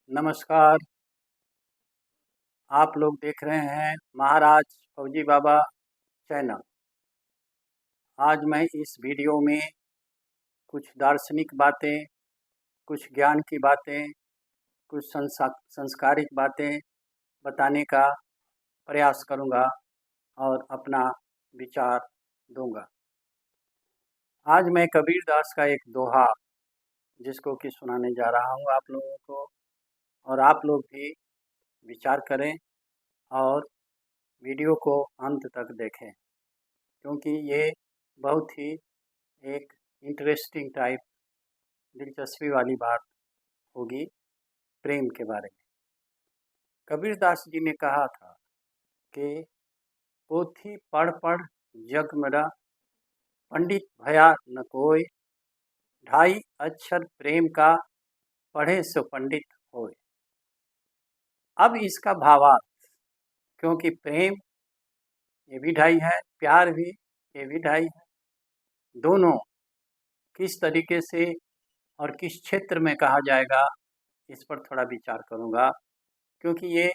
नमस्कार। आप लोग देख रहे हैं महाराज फौजी बाबा चैनल। आज मैं इस वीडियो में कुछ दार्शनिक बातें, कुछ ज्ञान की बातें, कुछ संस्कारिक बातें बताने का प्रयास करूंगा और अपना विचार दूंगा। आज मैं कबीरदास का एक दोहा जिसको कि सुनाने जा रहा हूं आप लोगों को, और आप लोग भी विचार करें और वीडियो को अंत तक देखें, क्योंकि ये बहुत ही एक इंटरेस्टिंग टाइप दिलचस्पी वाली बात होगी प्रेम के बारे में। कबीरदास जी ने कहा था कि पोथी पढ़ पढ़ जग मेरा, पंडित भया न कोय, ढाई अक्षर प्रेम का, पढ़े सो पंडित होय। अब इसका भावार्थ, क्योंकि प्रेम ये भी ढाई है, प्यार भी ये भी ढाई है, दोनों किस तरीके से और किस क्षेत्र में कहा जाएगा इस पर थोड़ा विचार करूंगा, क्योंकि ये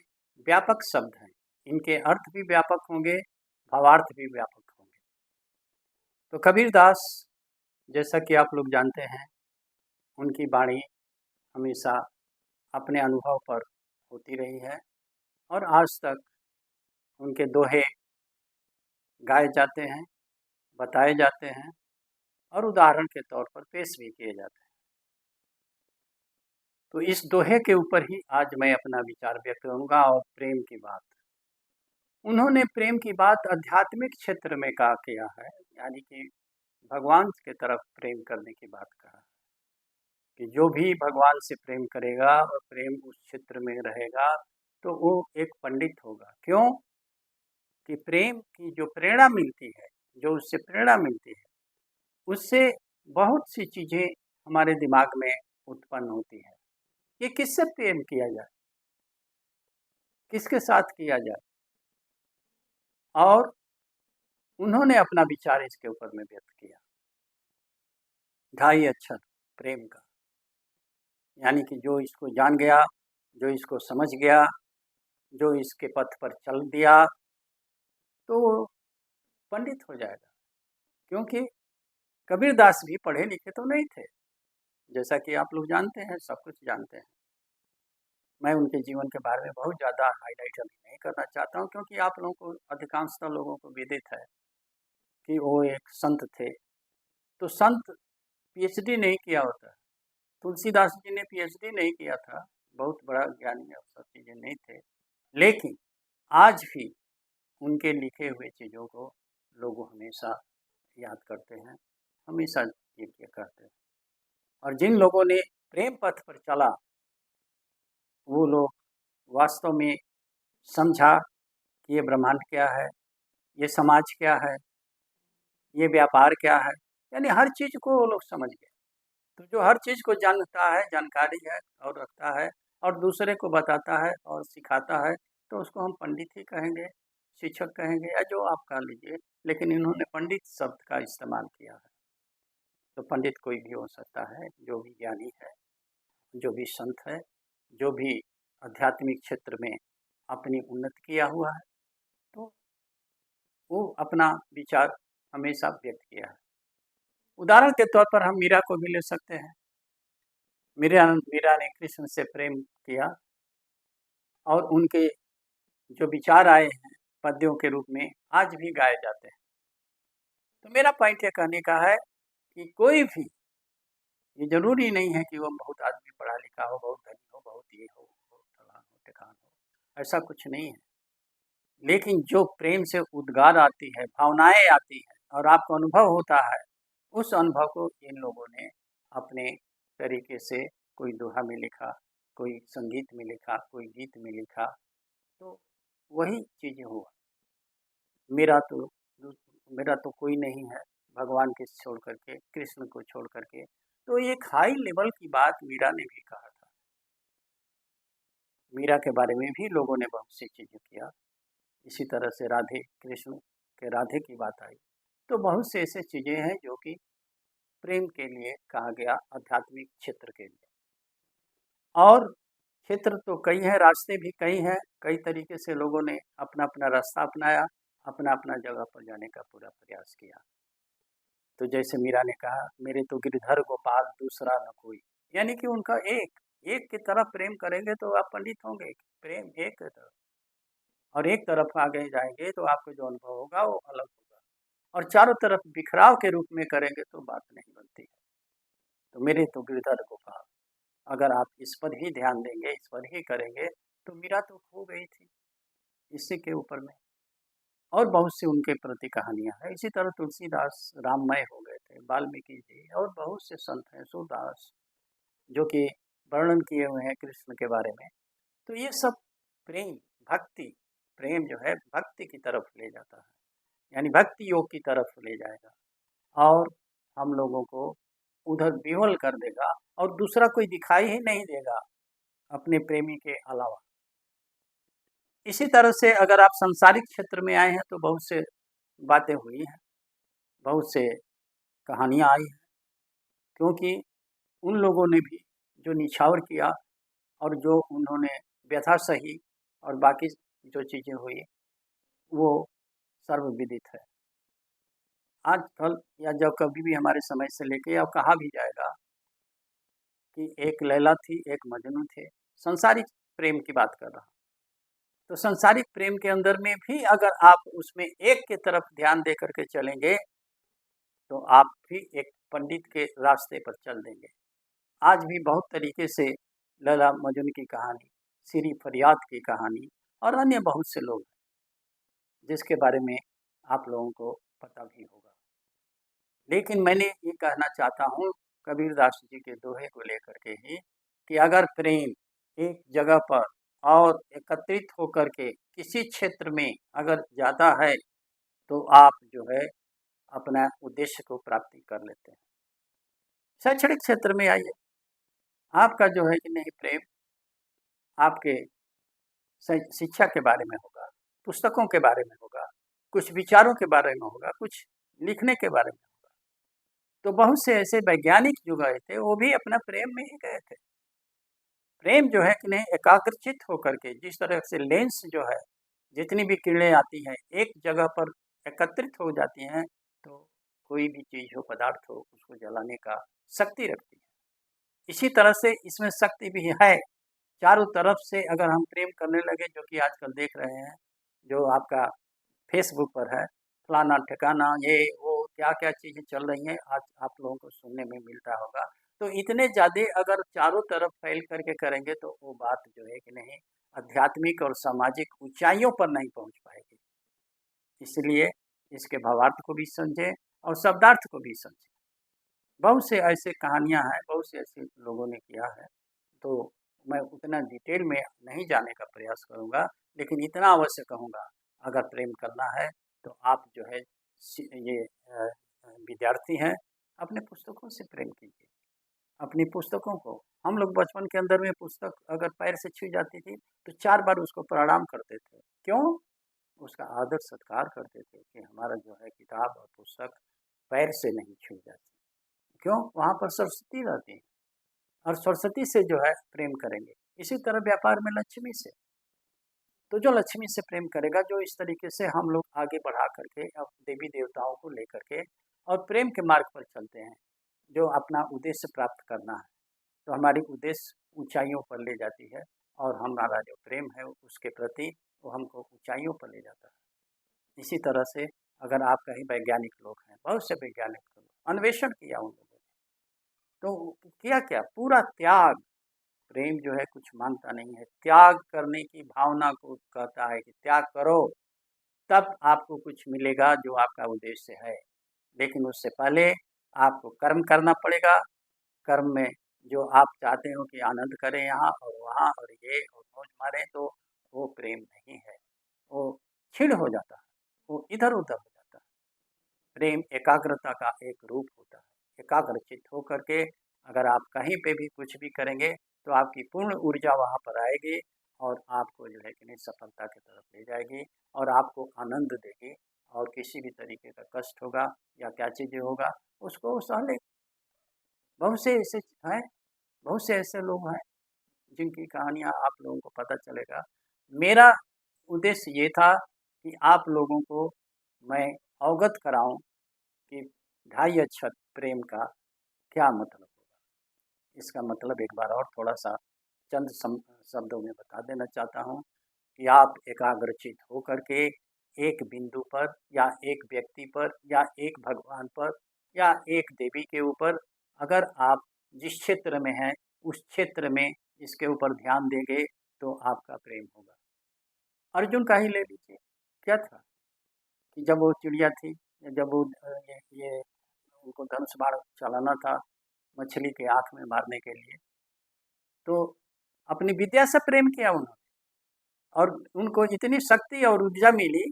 व्यापक शब्द हैं, इनके अर्थ भी व्यापक होंगे, भावार्थ भी व्यापक होंगे। तो कबीरदास, जैसा कि आप लोग जानते हैं, उनकी वाणी हमेशा अपने अनुभव पर होती रही है और आज तक उनके दोहे गाए जाते हैं, बताए जाते हैं और उदाहरण के तौर पर पेश भी किए जाते हैं। तो इस दोहे के ऊपर ही आज मैं अपना विचार व्यक्त करूंगा। और प्रेम की बात, उन्होंने प्रेम की बात आध्यात्मिक क्षेत्र में कहा किया है, यानी कि भगवान के तरफ प्रेम करने की बात कहा कि जो भी भगवान से प्रेम करेगा और प्रेम उस क्षेत्र में रहेगा तो वो एक पंडित होगा। क्यों? कि प्रेम की जो प्रेरणा मिलती है, जो उससे प्रेरणा मिलती है, उससे बहुत सी चीज़ें हमारे दिमाग में उत्पन्न होती है। ये किससे प्रेम किया जाए, किसके साथ किया जाए, और उन्होंने अपना विचार इसके ऊपर में व्यक्त किया। ढाई अक्षर प्रेम का, यानी कि जो इसको जान गया, जो इसको समझ गया, जो इसके पथ पर चल दिया, तो वो पंडित हो जाएगा। क्योंकि कबीरदास भी पढ़े लिखे तो नहीं थे, जैसा कि आप लोग जानते हैं, सब कुछ जानते हैं। मैं उनके जीवन के बारे में बहुत ज़्यादा हाईलाइट अभी नहीं करना चाहता हूँ, क्योंकि आप लोगों को, अधिकांशतः लोगों को विदित है कि वो एक संत थे। तो संत पीएचडी नहीं किया होता है। तुलसीदास जी ने पीएचडी नहीं किया था, बहुत बड़ा ज्ञानी और सब चीज़ें नहीं थे, लेकिन आज भी उनके लिखे हुए चीज़ों को लोग हमेशा याद करते हैं, हमेशा ये किया करते हैं। और जिन लोगों ने प्रेम पथ पर चला, वो लोग वास्तव में समझा कि ये ब्रह्मांड क्या है, ये समाज क्या है, ये व्यापार क्या है, यानी हर चीज़ को वो लोग समझ गए। तो जो हर चीज़ को जानता है, जानकारी है और रखता है और दूसरे को बताता है और सिखाता है, तो उसको हम पंडित ही कहेंगे, शिक्षक कहेंगे, या जो आप कह लीजिए। लेकिन इन्होंने पंडित शब्द का इस्तेमाल किया है। तो पंडित कोई भी हो सकता है, जो भी ज्ञानी है, जो भी संत है, जो भी आध्यात्मिक क्षेत्र में अपनी उन्नति किया हुआ है, तो वो अपना विचार हमेशा व्यक्त किया है। उदाहरण के तौर पर हम मीरा को भी ले सकते हैं। मीरा ने कृष्ण से प्रेम किया और उनके जो विचार आए हैं पद्यों के रूप में, आज भी गाए जाते हैं। तो मेरा पॉइंट ये कहने का है कि कोई भी, ये जरूरी नहीं है कि वो बहुत आदमी पढ़ा लिखा हो, बहुत धनी हो, बहुत ये हो, बहुत फलान हो, टिकान हो, ऐसा कुछ नहीं है। लेकिन जो प्रेम से उद्गार आती है, भावनाएं आती है और आपको अनुभव होता है, उस अनुभव को इन लोगों ने अपने तरीके से, कोई दोहा में लिखा, कोई संगीत में लिखा, कोई गीत में लिखा, तो वही चीज़ें हुआ। मेरा तो मेरा तो कोई नहीं है भगवान के छोड़ करके, कृष्ण को छोड़ करके। तो एक हाई लेवल की बात मीरा ने भी कहा था। मीरा के बारे में भी लोगों ने बहुत सी चीज़ें किया। इसी तरह से राधे कृष्ण के राधे की बात आई, तो बहुत से ऐसे चीज़ें हैं जो कि प्रेम के लिए कहा गया, आध्यात्मिक क्षेत्र के लिए। और क्षेत्र तो कई हैं, रास्ते भी कई हैं, कई तरीके से लोगों ने अपना अपना रास्ता अपनाया, अपना अपना जगह पर जाने का पूरा प्रयास किया। तो जैसे मीरा ने कहा, मेरे तो गिरधर गोपाल दूसरा न कोई, यानी कि उनका एक की तरफ प्रेम करेंगे तो आप पंडित होंगे, प्रेम एक की तरफ, और एक तरफ आगे जाएंगे तो आपको जो अनुभव होगा वो अलग होगा, और चारों तरफ बिखराव के रूप में करेंगे तो बात नहीं बनती है। तो मेरे तो गिरधर गोपाल, अगर आप इस पर ही ध्यान देंगे, इस पर ही करेंगे, तो मीरा तो खो गई थी इसी के ऊपर में। और बहुत सी उनके प्रति कहानियाँ हैं। इसी तरह तुलसीदास राममय हो गए थे, वाल्मीकि जी और बहुत से संत हैं, सूरदास, जो कि वर्णन किए हुए हैं कृष्ण के बारे में। तो ये सब प्रेम, भक्ति, प्रेम जो है भक्ति की तरफ ले जाता है, यानी भक्ति योग की तरफ ले जाएगा और हम लोगों को उधर विह्वल कर देगा और दूसरा कोई दिखाई ही नहीं देगा अपने प्रेमी के अलावा। इसी तरह से अगर आप सांसारिक क्षेत्र में आए हैं तो बहुत से बातें हुई हैं, बहुत से कहानियाँ आई हैं, क्योंकि उन लोगों ने भी जो निछावर किया और जो उन्होंने व्यथा सही और बाकी जो चीज़ें हुई वो सर्वविदित है। आजकल या जब कभी भी हमारे समय से लेके अब कहा भी जाएगा कि एक लैला थी, एक मजनू थे, सांसारिक प्रेम की बात कर रहा हूँ। तो सांसारिक प्रेम के अंदर में भी अगर आप उसमें एक की तरफ ध्यान दे करके चलेंगे तो आप भी एक पंडित के रास्ते पर चल देंगे। आज भी बहुत तरीके से लैला मजनू की कहानी, श्री फरियाद की कहानी और अन्य बहुत से लोग जिसके बारे में आप लोगों को पता भी होगा। लेकिन मैंने ये कहना चाहता हूँ कबीरदास जी के दोहे को लेकर के ही कि अगर प्रेम एक जगह पर और एकत्रित होकर के किसी क्षेत्र में अगर ज़्यादा है तो आप जो है अपना उद्देश्य को प्राप्ति कर लेते हैं। शैक्षणिक क्षेत्र में आइए, आपका जो है कि नहीं प्रेम आपके शिक्षा के बारे में होगा, पुस्तकों के बारे में होगा, कुछ विचारों के बारे में होगा, कुछ लिखने के बारे में होगा। तो बहुत से ऐसे वैज्ञानिक जो गए थे वो भी अपना प्रेम में ही गए थे। प्रेम जो है कि नहीं एकाग्रचित होकर के, जिस तरह से लेंस जो है जितनी भी किरणें आती हैं एक जगह पर एकत्रित हो जाती हैं तो कोई भी चीज़ हो, पदार्थ हो, उसको जलाने का शक्ति रखती है। इसी तरह से इसमें शक्ति भी है। चारों तरफ से अगर हम प्रेम करने लगे, जो कि आजकल देख रहे हैं, जो आपका फेसबुक पर है, फलाना ठिकाना ये वो क्या-क्या चीज़ें चल रही हैं, आज आप लोगों को सुनने में मिलता होगा। तो इतने ज़्यादा अगर चारों तरफ फैल करके करेंगे तो वो बात जो है कि नहीं आध्यात्मिक और सामाजिक ऊँचाइयों पर नहीं पहुँच पाएगी। इसलिए इसके भावार्थ को भी समझें और शब्दार्थ को भी समझें। बहुत से ऐसे कहानियाँ हैं, बहुत से ऐसे लोगों ने किया है, तो मैं उतना डिटेल में नहीं जाने का प्रयास करूँगा, लेकिन इतना अवश्य कहूँगा, अगर प्रेम करना है तो आप जो है ये विद्यार्थी हैं, अपने पुस्तकों से प्रेम कीजिए। अपनी पुस्तकों को हम लोग बचपन के अंदर में पुस्तक अगर पैर से छू जाती थी, तो 4 बार उसको प्रणाम करते थे। क्यों? उसका आदर सत्कार करते थे कि हमारा जो है किताब और पुस्तक पैर से नहीं छू जाती। क्यों? वहाँ पर सरस्वती रहती है और सरस्वती से जो है प्रेम करेंगे। इसी तरह व्यापार में लक्ष्मी से। तो जो लक्ष्मी से प्रेम करेगा, जो इस तरीके से हम लोग आगे बढ़ा करके अब देवी-देवताओं को लेकर के और प्रेम के मार्ग पर चलते हैं, जो अपना उद्देश्य प्राप्त करना है। तो हमारी उद्देश्य ऊँचाइयों पर ले जाती है और हमारा जो प्रेम है उसके प्रति वो हमको ऊँचाइयों पर ले जाता है। इसी तरह से अगर आप कहीं वैज्ञानिक लोग हैं, बहुत से वैज्ञानिक लोग अन्वेषण किया उन लोगों ने, तो किया क्या? पूरा त्याग, प्रेम जो है कुछ माँगता नहीं है, त्याग करने की भावना को कहता है कि त्याग करो, तब आपको कुछ मिलेगा जो आपका उद्देश्य है। लेकिन उससे पहले आपको कर्म करना पड़ेगा, कर्म में जो आप चाहते हो कि आनंद करें यहाँ और वहाँ और ये और मौज मारें, तो वो प्रेम नहीं है, वो क्षीण हो जाता है, वो इधर-उधर हो जाता है। प्रेम एकाग्रता का एक रूप होता है। एकाग्रचित होकर के अगर आप कहीं पे भी कुछ भी करेंगे तो आपकी पूर्ण ऊर्जा वहाँ पर आएगी और आपको जो है कि नहीं सफलता की तरफ ले जाएगी और आपको आनंद देगी और किसी भी तरीके का कष्ट होगा या क्या चीज़ें होगा उसको सह लें। बहुत से ऐसे हैं, बहुत से ऐसे लोग हैं अर्जुन की कहानियाँ आप लोगों को पता चलेगा। मेरा उद्देश्य ये था कि आप लोगों को मैं अवगत कराऊं कि ढाई अक्षर प्रेम का क्या मतलब होगा। इसका मतलब एक बार और थोड़ा-सा चंद शब्दों में बता देना चाहता हूँ कि आप एकाग्रचित होकर के एक बिंदु पर या एक व्यक्ति पर या एक भगवान पर या एक देवी के ऊपर अगर आप जिस क्षेत्र में हैं, उस क्षेत्र में इसके ऊपर ध्यान देंगे तो आपका प्रेम होगा। अर्जुन का ही ले लीजिए, क्या था कि जब वो चिड़िया थी, जब वो ये उनको धनुष बाण चलाना था मछली के आँख में मारने के लिए, तो अपनी विद्या से प्रेम किया उन्होंने और उनको इतनी शक्ति और ऊर्जा मिली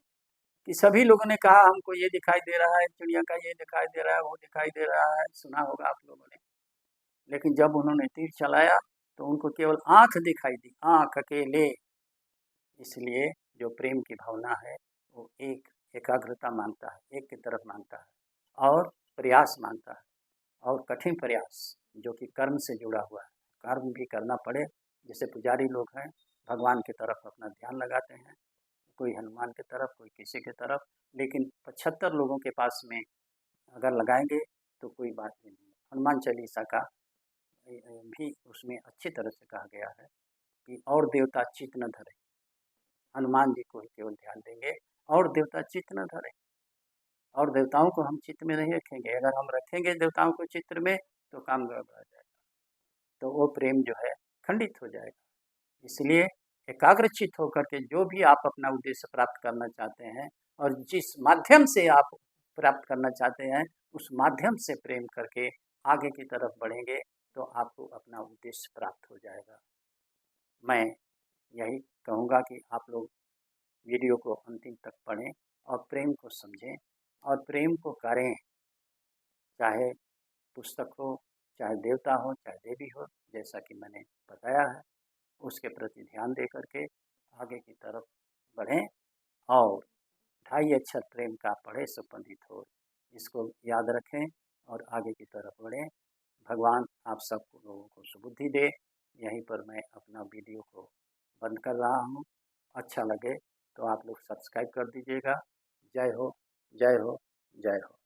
कि सभी लोगों ने कहा हमको ये दिखाई दे रहा है, चिड़िया का ये दिखाई दे रहा है, वो दिखाई दे रहा है, सुना होगा आप लोगों ने। लेकिन जब उन्होंने तीर चलाया तो उनको केवल आँख दिखाई दी, आँख अकेले। इसलिए जो प्रेम की भावना है वो एक एकाग्रता मांगता है, एक की तरफ मांगता है और प्रयास मांगता है और कठिन प्रयास जो कि कर्म से जुड़ा हुआ है। कर्म भी करना पड़े, जैसे पुजारी लोग हैं भगवान की तरफ अपना ध्यान लगाते हैं, कोई हनुमान की तरफ, कोई किसी की तरफ, लेकिन 75 लोगों के पास में अगर लगाएंगे तो कोई बात ही नहीं। हनुमान चालीसा का भी उसमें अच्छी तरह से कहा गया है कि और देवता चित्त न धरे, हनुमान जी को ही केवल ध्यान देंगे और देवता चित्त न धरे। और देवताओं को हम चित्त में नहीं रखेंगे, अगर हम रखेंगे देवताओं को चित्त में तो काम गड़बड़ा जाएगा, तो वो प्रेम जो है खंडित हो जाएगा। इसलिए एकाग्रचित होकर के जो भी आप अपना उद्देश्य प्राप्त करना चाहते हैं और जिस माध्यम से आप प्राप्त करना चाहते हैं उस माध्यम से प्रेम करके आगे की तरफ बढ़ेंगे तो आपको अपना उद्देश्य प्राप्त हो जाएगा। मैं यही कहूँगा कि आप लोग वीडियो को अंतिम तक पढ़ें और प्रेम को समझें और प्रेम को करें, चाहे पुस्तक हो, चाहे देवता हो, चाहे देवी हो, जैसा कि मैंने बताया है उसके प्रति ध्यान दे करके आगे की तरफ बढ़ें और ढाई अक्षर प्रेम का पढ़े सो पंडित हो, इसको याद रखें और आगे की तरफ बढ़ें। भगवान आप सब लोगों को सुबुद्धि दे। यहीं पर मैं अपना वीडियो को बंद कर रहा हूँ। अच्छा लगे तो आप लोग सब्सक्राइब कर दीजिएगा। जय हो, जय हो, जय हो।